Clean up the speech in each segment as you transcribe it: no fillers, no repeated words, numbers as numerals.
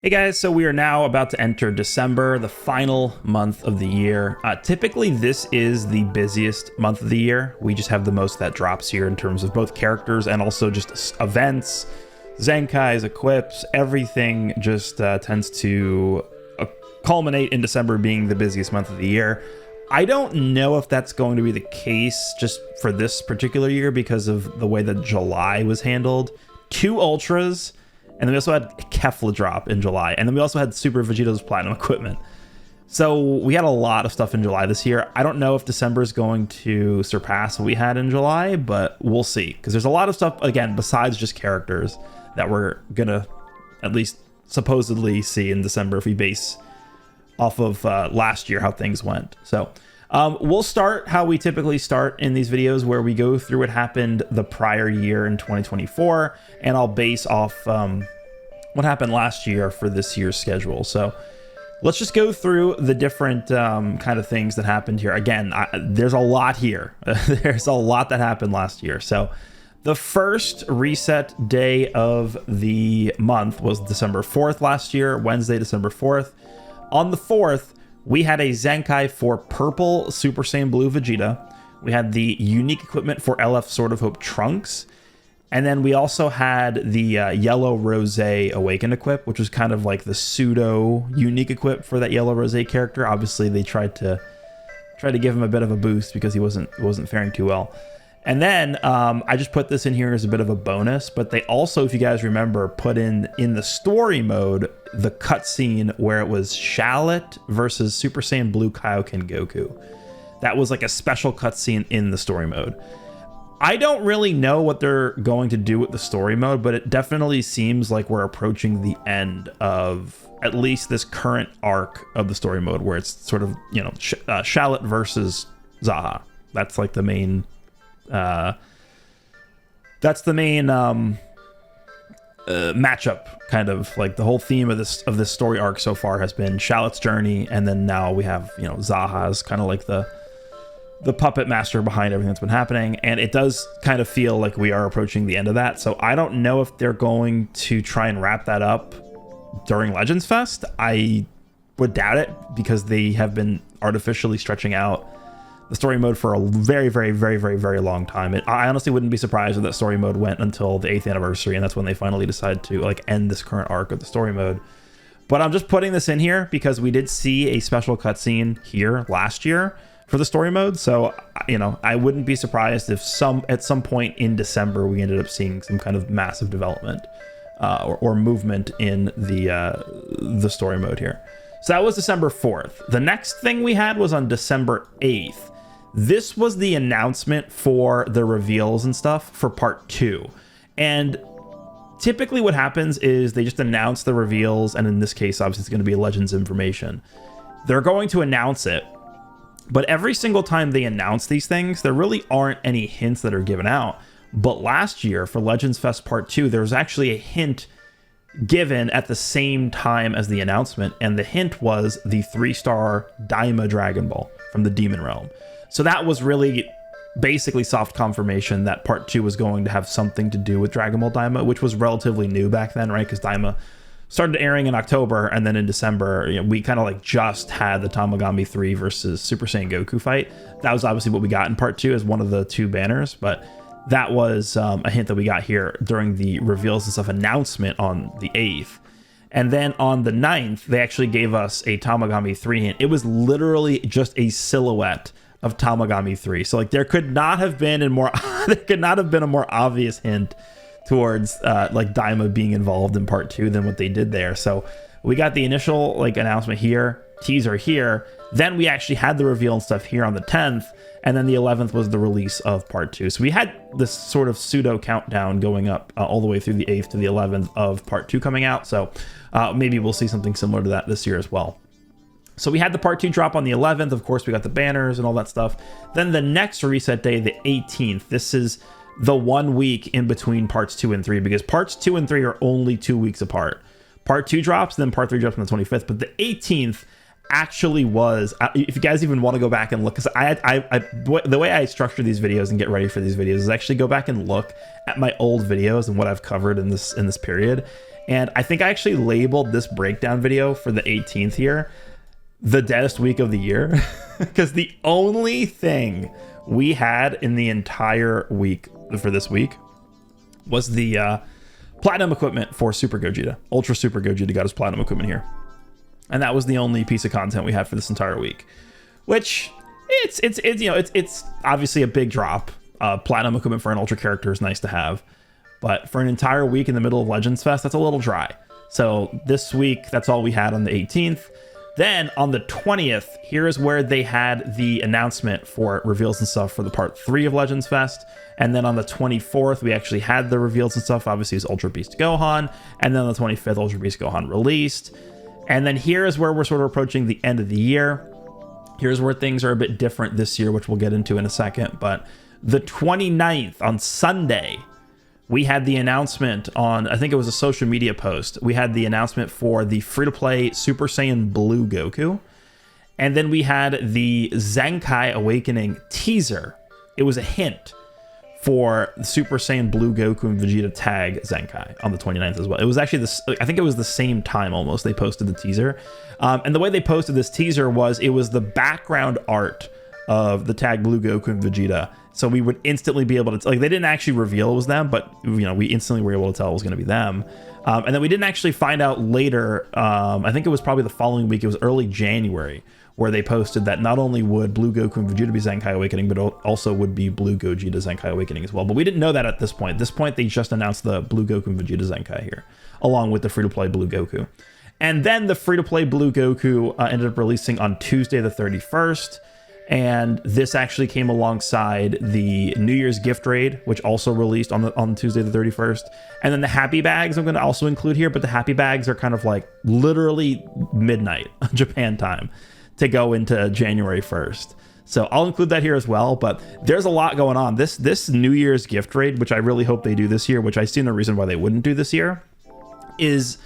Hey guys, so we are now about to enter December, the final month of the year. Typically, this is the busiest month of the year. We just have the most that drops here in terms of both characters and also just events, Zenkais, equips, everything just tends to culminate in December being the busiest month of the year. I don't know if that's going to be the case just for this particular year because of the way that July was handled. 2 Ultras. And then we also had Kefla drop in July. And then we also had Super Vegeto's Platinum equipment. So we had a lot of stuff in July this year. I don't know if December is going to surpass what we had in July, but we'll see. Because there's a lot of stuff, again, besides just characters that we're going to at least supposedly see in December if we base off of last year how things went. So we'll start how we typically start in these videos, where we go through what happened the prior year in 2024, and I'll base off what happened last year for this year's schedule. So let's just go through the different kind of things that happened here. Again, there's a lot here. There's a lot that happened last year. So the first reset day of the month was December 4th last year, Wednesday, December 4th. On the 4th, we had a Zenkai for purple Super Saiyan Blue Vegeta. We had the unique equipment for LF Sword of Hope Trunks. And then we also had the Yellow Rose Awakened equip, which was kind of like the pseudo unique equip for that Yellow Rose character. Obviously, they tried to give him a bit of a boost because he wasn't faring too well. And then I just put this in here as a bit of a bonus, but they also, if you guys remember, put in the story mode the cutscene where it was Shallot versus Super Saiyan Blue Kaioken Goku. That was like a special cutscene in the story mode. I don't really know what they're going to do with the story mode, but it definitely seems like we're approaching the end of at least this current arc of the story mode, where it's sort of, you know, Shallot versus Zaha. That's like the main matchup, kind of like the whole theme of this story arc so far has been Shallot's journey, and then now we have, you know, Zaha's kind of like the puppet master behind everything that's been happening, and it does kind of feel like we are approaching the end of that. So I don't know if they're going to try and wrap that up during Legends Fest. I would doubt it, because they have been artificially stretching out the story mode for a very, very, very, very, very long time. I honestly wouldn't be surprised if that story mode went until the 8th anniversary, and that's when they finally decided to like end this current arc of the story mode. But I'm just putting this in here because we did see a special cutscene here last year for the story mode. So, you know, I wouldn't be surprised if at some point in December we ended up seeing some kind of massive development or movement in the story mode here. So that was December 4th. The next thing we had was on December 8th. This was the announcement for the reveals and stuff for part 2. And typically what happens is they just announce the reveals, and in this case, obviously it's going to be Legends information. They're going to announce it, but every single time they announce these things, there really aren't any hints that are given out. But last year for Legends Fest Part 2, there was actually a hint given at the same time as the announcement, and the hint was the 3-star Daima Dragon Ball from the Demon Realm. So that was really basically soft confirmation that part 2 was going to have something to do with Dragon Ball Daima, which was relatively new back then, right? Because Daima started airing in October, and then in December, you know, we kind of like just had the Tamagami 3 versus Super Saiyan Goku fight. That was obviously what we got in part 2 as one of the 2 banners, but that was a hint that we got here during the reveals and stuff announcement on the 8th. And then on the 9th, they actually gave us a Tamagami 3 hint. It was literally just a silhouette of Tamagami 3. So like there could not have been a more obvious hint towards like Daima being involved in part 2 than what they did there. So we got the initial like announcement here, teaser here, then we actually had the reveal and stuff here on the 10th, and then the 11th was the release of part 2. So we had this sort of pseudo countdown going up all the way through the 8th to the 11th of part 2 coming out. So maybe we'll see something similar to that this year as well. So we had the part 2 drop on the 11th. Of course, we got the banners and all that stuff. Then the next reset day, the 18th, this is the 1 week in between parts 2 and 3, because parts 2 and 3 are only 2 weeks apart. Part 2 drops, then part 3 drops on the 25th, but the 18th actually was, if you guys even want to go back and look, because the way I structure these videos and get ready for these videos is actually go back and look at my old videos and what I've covered in this period. And I think I actually labeled this breakdown video for the 18th here the deadest week of the year, because the only thing we had in the entire week for this week was the platinum equipment for Super Gogeta. Ultra Super Gogeta got his platinum equipment here. And that was the only piece of content we had for this entire week, which it's obviously a big drop. Platinum equipment for an ultra character is nice to have, but for an entire week in the middle of Legends Fest, that's a little dry. So this week, that's all we had on the 18th. Then on the 20th, here is where they had the announcement for reveals and stuff for the part 3 of Legends Fest. And then on the 24th, we actually had the reveals and stuff. Obviously, it's Ultra Beast Gohan. And then on the 25th, Ultra Beast Gohan released. And then here is where we're sort of approaching the end of the year. Here's where things are a bit different this year, which we'll get into in a second. But the 29th, on Sunday, we had the announcement on, I think it was a social media post. We had the announcement for the free-to-play Super Saiyan Blue Goku. And then we had the Zenkai Awakening teaser. It was a hint for the Super Saiyan Blue Goku and Vegeta tag Zenkai on the 29th as well. It was actually this, I think it was the same time almost they posted the teaser. And the way they posted this teaser was, it was the background art of the tag Blue Goku and Vegeta. So we would instantly be able to, like, they didn't actually reveal it was them, but, you know, we instantly were able to tell it was going to be them. And then we didn't actually find out later, I think it was probably the following week, it was early January, where they posted that not only would Blue Goku and Vegeta be Zenkai Awakening, but also would be Blue Gogeta Zenkai Awakening as well. But we didn't know that at this point. At this point, they just announced the Blue Goku and Vegeta Zenkai here, along with the free-to-play Blue Goku. And then the free-to-play Blue Goku ended up releasing on Tuesday the 31st. And this actually came alongside the New Year's gift raid, which also released on Tuesday the 31st. And then the happy bags I'm going to also include here, but the happy bags are kind of like literally midnight Japan time to go into January 1st. So I'll include that here as well, but there's a lot going on. This New Year's gift raid, which I really hope they do this year, which I see no reason why they wouldn't do this year, is,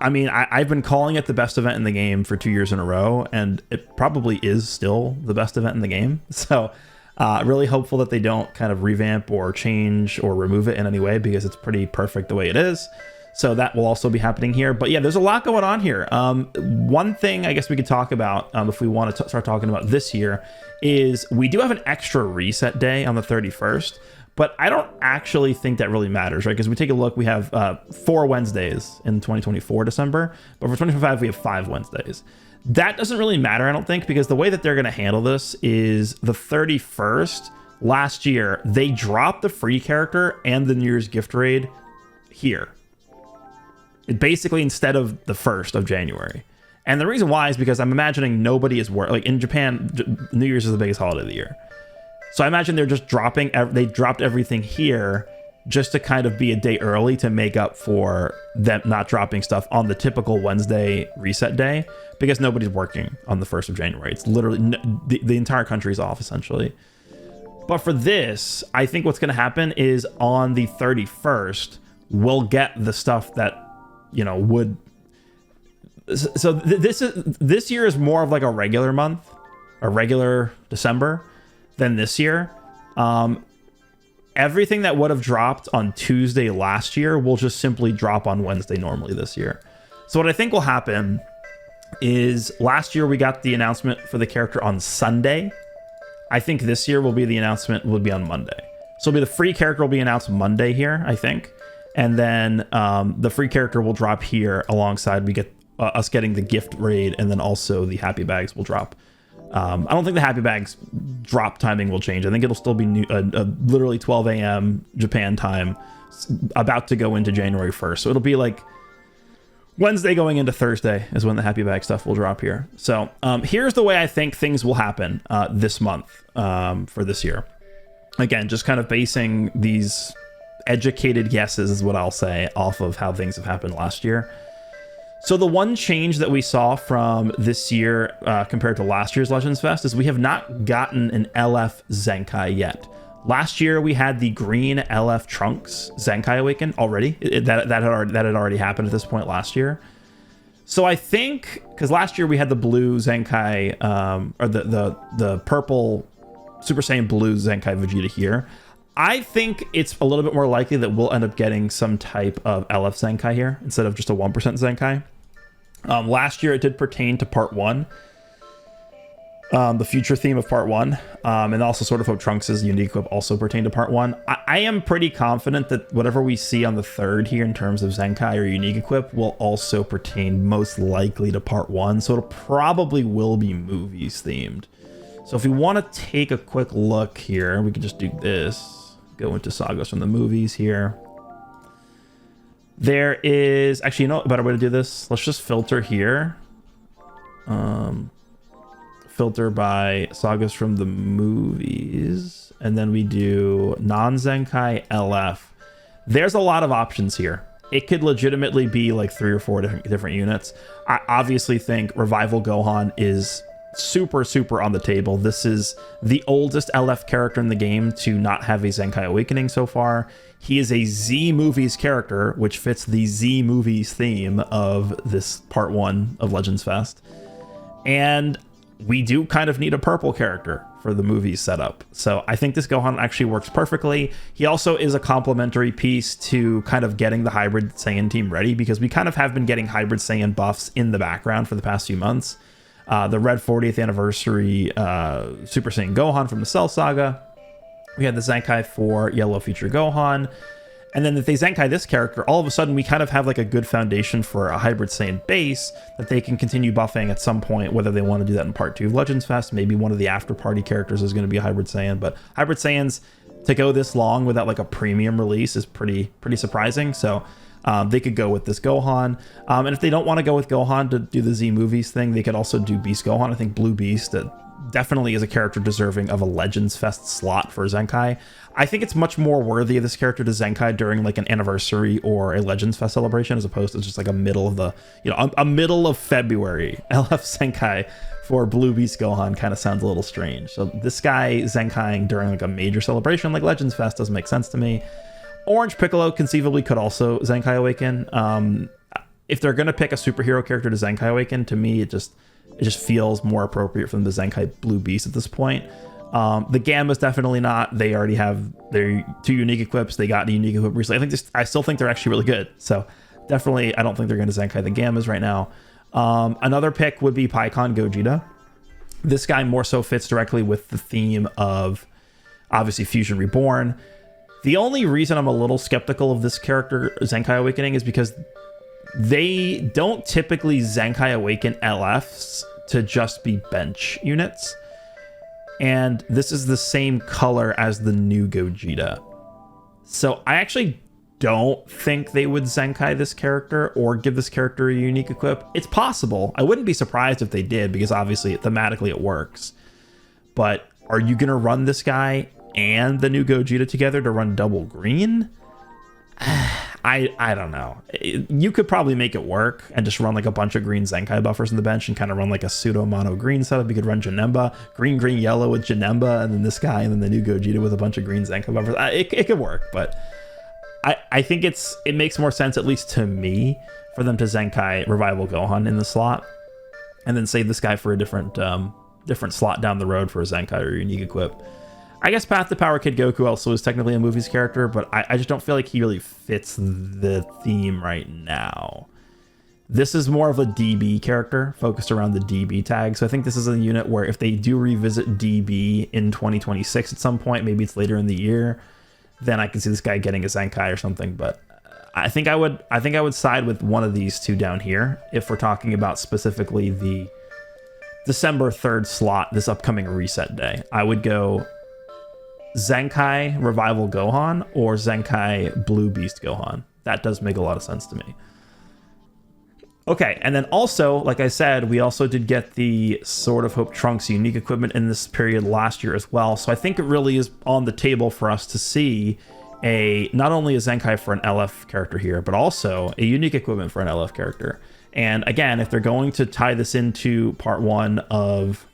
I mean, I've been calling it the best event in the game for 2 years in a row, and it probably is still the best event in the game. So really hopeful that they don't kind of revamp or change or remove it in any way, because it's pretty perfect the way it is. So that will also be happening here. But yeah, there's a lot going on here. One thing I guess we could talk about, if we want to start talking about this year, is we do have an extra reset day on the 31st. But I don't actually think that really matters, right? Because we take a look, we have 4 Wednesdays in 2024 December, but for 2025 we have 5 Wednesdays. That doesn't really matter, I don't think, because the way that they're going to handle this is the 31st last year, they dropped the free character and the New Year's gift raid here. Basically, instead of the 1st of January. And the reason why is because I'm imagining nobody is like in Japan, New Year's is the biggest holiday of the year. So I imagine they're just they dropped everything here just to kind of be a day early to make up for them not dropping stuff on the typical Wednesday reset day, because nobody's working on the 1st of January. It's literally, the entire country is off essentially. But for this, I think what's going to happen is on the 31st, we'll get the stuff that, you know, would. So this year is more of like a regular month, a regular December, than this year. Everything that would have dropped on Tuesday last year will just simply drop on Wednesday normally this year. So what I think will happen is, last year we got the announcement for the character on Sunday. I think this year will be the announcement will be on Monday. So the free character will be announced Monday here, I think. And then the free character will drop here alongside we get us getting the gift raid, and then also the happy bags will drop. I don't think the happy bags drop timing will change. I think it'll still be literally 12 a.m. Japan time, about to go into January 1st. So it'll be like Wednesday going into Thursday is when the happy bag stuff will drop here. So here's the way I think things will happen this month for this year. Again, just kind of basing these educated guesses is what I'll say off of how things have happened last year. So the one change that we saw from this year compared to last year's Legends Fest is we have not gotten an LF Zenkai yet. Last year we had the green LF Trunks Zenkai Awaken already. That had already happened at this point last year. So I think, because last year we had the blue Zenkai, or the purple Super Saiyan Blue Zenkai Vegeta here. I think it's a little bit more likely that we'll end up getting some type of LF Zenkai here instead of just a 1% Zenkai. Last year it did pertain to part 1, the future theme of part 1, and also Sword of Hope Trunks' unique equip also pertained to part 1. I am pretty confident that whatever we see on the 3rd here in terms of Zenkai or unique equip will also pertain most likely to part 1, so it probably will be movies themed. So if we want to take a quick look here, we can just do this. Go into sagas from the movies here. There is actually, you know, a better way to do this. Let's just filter here. Filter by sagas from the movies, and then we do non-Zenkai LF. There's a lot of options here. It could legitimately be like 3 or 4 different units. I obviously think Revival Gohan is super on the table. This is the oldest LF character in the game to not have a Zenkai Awakening so far. He is a Z Movies character, which fits the Z Movies theme of this part 1 of Legends Fest. And we do kind of need a purple character for the movies setup. So I think this Gohan actually works perfectly. He also is a complementary piece to kind of getting the Hybrid Saiyan team ready, because we kind of have been getting Hybrid Saiyan buffs in the background for the past few months. The Red 40th Anniversary Super Saiyan Gohan from the Cell Saga. We had the Zenkai for Yellow Future Gohan. And then if they Zenkai this character, all of a sudden we kind of have like a good foundation for a Hybrid Saiyan base that they can continue buffing at some point, whether they want to do that in part 2 of Legends Fest. Maybe one of the after party characters is going to be a Hybrid Saiyan, but Hybrid Saiyans to go this long without like a premium release is pretty surprising. So they could go with this Gohan. And if they don't want to go with Gohan to do the Z Movies thing, they could also do Beast Gohan. I think Blue Beast definitely is a character deserving of a Legends Fest slot for Zenkai. I think it's much more worthy of this character to Zenkai during like an anniversary or a Legends Fest celebration, as opposed to just like a middle of the, you know, a middle of February LF Zenkai for Blue Beast Gohan kind of sounds a little strange. So this guy Zenkaiing during like a major celebration like Legends Fest doesn't make sense to me. Orange Piccolo conceivably could also Zenkai Awaken. If they're going to pick a superhero character to Zenkai Awaken, to me it just feels more appropriate for them to Zenkai Blue Beast at this point. The Gamma's definitely not. They already have their 2 unique equips. They got a unique equip recently. I still think they're actually really good. So definitely, I don't think they're going to Zenkai the Gammas right now. Another pick would be Pikkon Gogeta. This guy more so fits directly with the theme of obviously Fusion Reborn. The only reason I'm a little skeptical of this character Zenkai Awakening is because they don't typically Zenkai Awaken LFs to just be bench units. And this is the same color as the new Gogeta. So I actually don't think they would Zenkai this character or give this character a unique equip. It's possible. I wouldn't be surprised if they did, because obviously thematically it works. But are you going to run this guy and the new Gogeta together to run double green? I don't know. You could probably make it work and just run like a bunch of green Zenkai buffers in the bench and kind of run like a pseudo mono green setup. You could run Janemba, green, yellow with Janemba, and then this guy, and then the new Gogeta with a bunch of green Zenkai buffers. It could work, but I think it makes more sense, at least to me, for them to Zenkai Revival Gohan in the slot and then save this guy for a different slot down the road for a Zenkai or unique equip. I guess Path to Power Kid Goku also is technically a movies character, but I just don't feel like he really fits the theme right now. This is more of a DB character focused around the DB tag. So I think this is a unit where if they do revisit DB in 2026 at some point, maybe it's later in the year, then I can see this guy getting a Zenkai or something. But I think I would side with one of these two down here if we're talking about specifically the December 3rd slot, this upcoming reset day. I would go Zenkai Revival Gohan or Zenkai Blue Beast Gohan. That does make a lot of sense to me. Okay, and then also, like I said, we also did get the Sword of Hope Trunks unique equipment in this period last year as well. So I think it really is on the table for us to see not only a Zenkai for an LF character here, but also a unique equipment for an LF character. And again, if they're going to tie this into part one of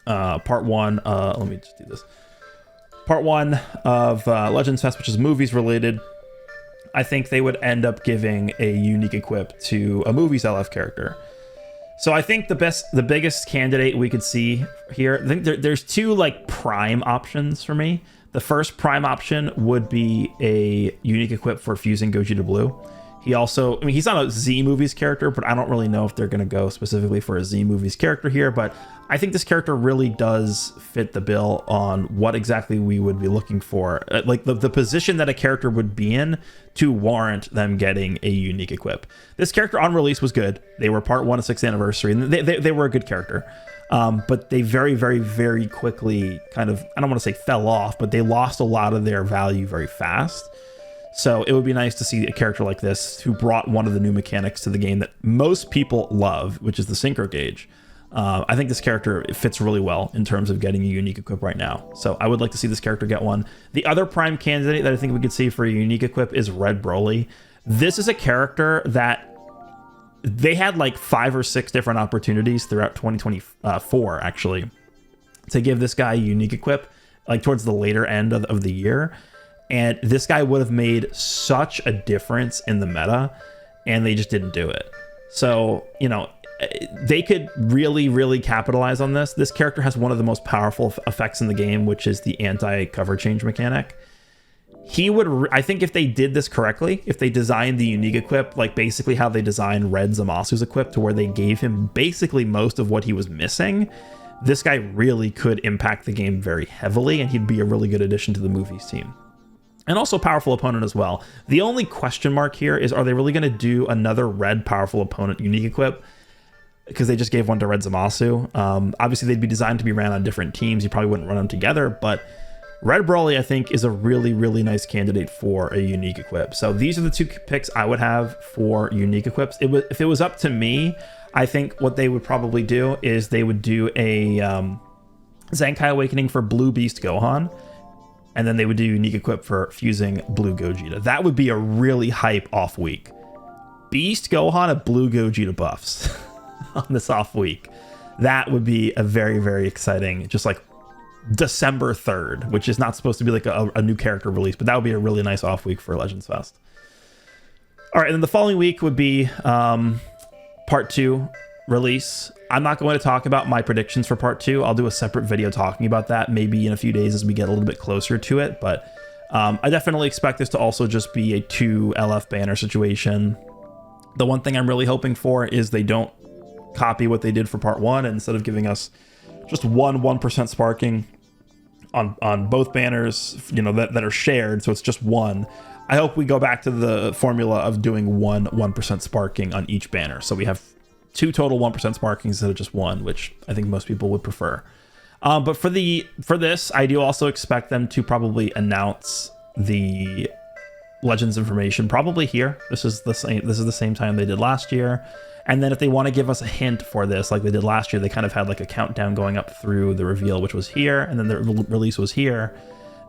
let me just do this. Part one of Legends Fest, which is movies related, I think they would end up giving a unique equip to a movies LF character. So I think the biggest candidate we could see here, I think there's two like prime options for me. The first prime option would be a unique equip for fusing Gogeta Blue. He also, I mean, he's not a Z Movies character, but I don't really know if they're going to go specifically for a Z Movies character here. But I think this character really does fit the bill on what exactly we would be looking for. Like the position that a character would be in to warrant them getting a unique equip. This character on release was good. They were part 1 of 6th anniversary, and they were a good character. But they very, very, very quickly kind of, I don't want to say fell off, but they lost a lot of their value very fast. So it would be nice to see a character like this who brought one of the new mechanics to the game that most people love, which is the synchro gauge. I think this character fits really well in terms of getting a unique equip right now. So I would like to see this character get one. The other prime candidate that I think we could see for a unique equip is Red Broly. This is a character that they had like 5 or 6 different opportunities throughout 2024, actually, to give this guy a unique equip, like towards the later end of the year. And this guy would have made such a difference in the meta, and they just didn't do it. So, you know, they could really, really capitalize on this. This character has one of the most powerful effects in the game, which is the anti-cover change mechanic. He would, I think if they did this correctly, if they designed the unique equip, like basically how they designed Red Zamasu's equip, to where they gave him basically most of what he was missing, this guy really could impact the game very heavily, and he'd be a really good addition to the movies team. And also powerful opponent as well. The only question mark here is, are they really going to do another red powerful opponent unique equip? Because they just gave one to Red Zamasu. Obviously, they'd be designed to be ran on different teams. You probably wouldn't run them together, but Red Broly, I think, is a really, really nice candidate for a unique equip. So these are the 2 picks I would have for unique equips. If it was up to me, I think what they would probably do is they would do a Zenkai Awakening for Blue Beast Gohan, and then they would do unique equip for fusing Blue Gogeta. That would be a really hype off week. Beast Gohan and Blue Gogeta buffs on this off week. That would be a very, very exciting, just like December 3rd, which is not supposed to be like a new character release, but that would be a really nice off week for Legends Fest. All right, and then the following week would be part 2 release. I'm not going to talk about my predictions for part 2. I'll do a separate video talking about that maybe in a few days as we get a little bit closer to it. But I definitely expect this to also just be a 2 LF banner situation. The one thing I'm really hoping for is they don't copy what they did for part 1, and instead of giving us just 1% sparking on both banners, you know, that are shared, so it's just 1. I hope we go back to the formula of doing 1% sparking on each banner, so we have 2 total 1% sparking instead of just 1, which I think most people would prefer. But for this, I do also expect them to probably announce the Legends information probably here. This is the same time they did last year. And then if they want to give us a hint for this, like they did last year, they kind of had like a countdown going up through the reveal, which was here, and then the release was here.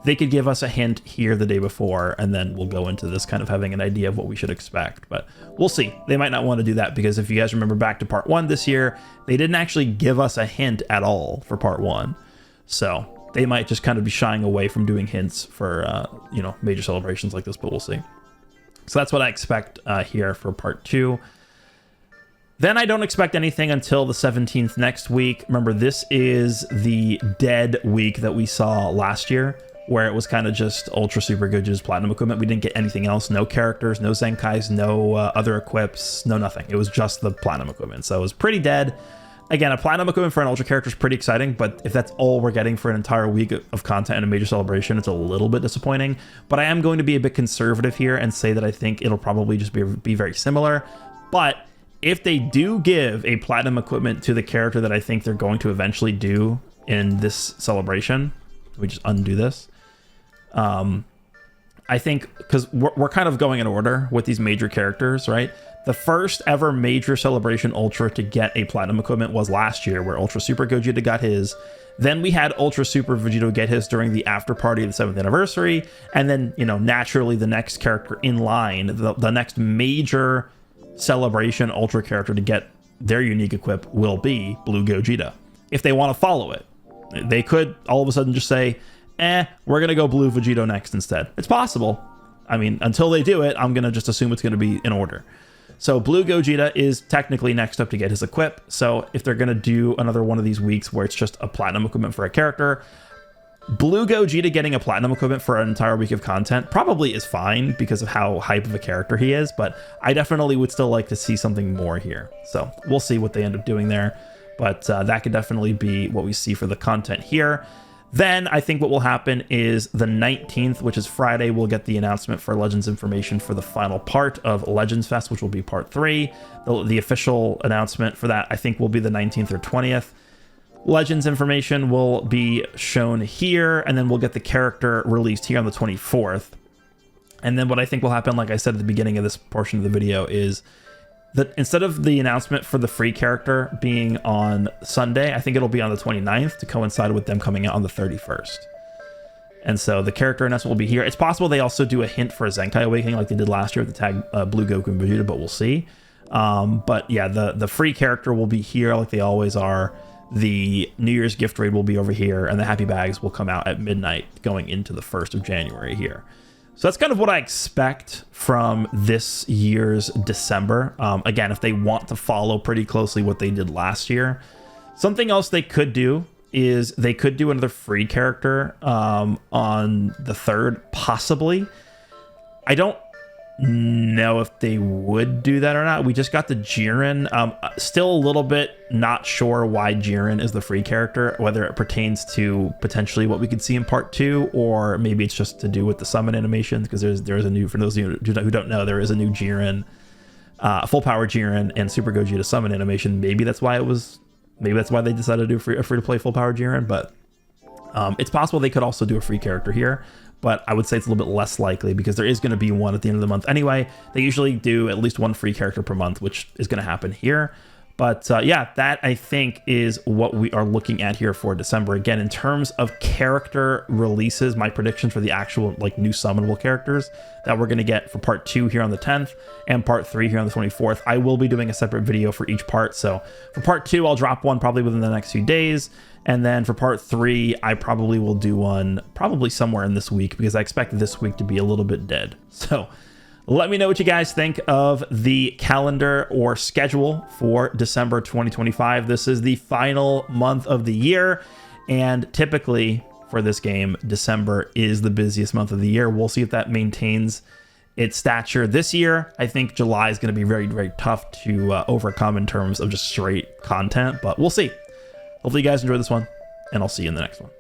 They could give us a hint here the day before, and then we'll go into this kind of having an idea of what we should expect. But we'll see. They might not want to do that, because if you guys remember back to part 1 this year, they didn't actually give us a hint at all for part 1. So they might just kind of be shying away from doing hints for, you know, major celebrations like this, but we'll see. So that's what I expect here for part 2. Then I don't expect anything until the 17th next week. Remember, this is the dead week that we saw last year, where it was kind of just Ultra Super Gogeta's Platinum equipment. We didn't get anything else. No characters, no Zenkais, no other equips, no nothing. It was just the Platinum equipment. So it was pretty dead. Again, a Platinum equipment for an Ultra character is pretty exciting, but if that's all we're getting for an entire week of content and a major celebration, it's a little bit disappointing. But I am going to be a bit conservative here and say that I think it'll probably just be very similar. But if they do give a Platinum equipment to the character that I think they're going to eventually do in this celebration, we just undo this. I think, because we're kind of going in order with these major characters, right? The first ever major celebration Ultra to get a Platinum equipment was last year, where Ultra Super Gogeta got his. Then we had Ultra Super Vegito get his during the after party of the 7th anniversary. And then, you know, naturally the next character in line, the next major celebration Ultra character to get their unique equip will be Blue Gogeta. If they want to follow it, they could all of a sudden just say, we're going to go Blue Vegito next instead. It's possible. I mean, until they do it, I'm going to just assume it's going to be in order. So Blue Gogeta is technically next up to get his equip. So if they're going to do another one of these weeks where it's just a Platinum equipment for a character, Blue Gogeta getting a platinum equipment for an entire week of content probably is fine because of how hype of a character he is, but I definitely would still like to see something more here. So we'll see what they end up doing there, but that could definitely be what we see for the content here. Then I think what will happen is the 19th, which is Friday, we'll get the announcement for Legends information for the final part of Legends Fest, which will be part 3. The official announcement for that, I think, will be the 19th or 20th. Legends information will be shown here, and then we'll get the character released here on the 24th. And then what I think will happen, like I said at the beginning of this portion of the video, is that instead of the announcement for the free character being on Sunday, I think it'll be on the 29th to coincide with them coming out on the 31st. And so the character announcement will be here. It's possible they also do a hint for a Zenkai Awakening like they did last year with the tag Blue Goku and Vegeta, but we'll see. But yeah, the free character will be here like they always are. The New Year's gift raid will be over here, and the Happy Bags will come out at midnight going into the 1st of January here. So that's kind of what I expect from this year's December. Again, if they want to follow pretty closely what they did last year. Something else they could do is they could do another free character on the 3rd, possibly. I don't know if they would do that or not. We just got the Jiren. Still a little bit not sure why Jiren is the free character, whether it pertains to potentially what we could see in part 2, or maybe it's just to do with the summon animation, because there's a new, for those of you who don't know, there is a new Jiren, full power Jiren and Super Gogeta summon animation. Maybe that's why they decided to do a free to play full power Jiren, but it's possible they could also do a free character here. But I would say it's a little bit less likely because there is going to be one at the end of the month anyway. They usually do at least one free character per month, which is going to happen here. But yeah, that I think is what we are looking at here for December. Again, in terms of character releases, my predictions for the actual like new summonable characters that we're going to get for part 2 here on the 10th and part 3 here on the 24th. I will be doing a separate video for each part. So for part 2, I'll drop one probably within the next few days. And then for part 3, I probably will do one probably somewhere in this week because I expect this week to be a little bit dead. So let me know what you guys think of the calendar or schedule for December 2025. This is the final month of the year. And typically for this game, December is the busiest month of the year. We'll see if that maintains its stature this year. I think July is going to be very, very tough to overcome in terms of just straight content, but we'll see. Hopefully you guys enjoyed this one, and I'll see you in the next one.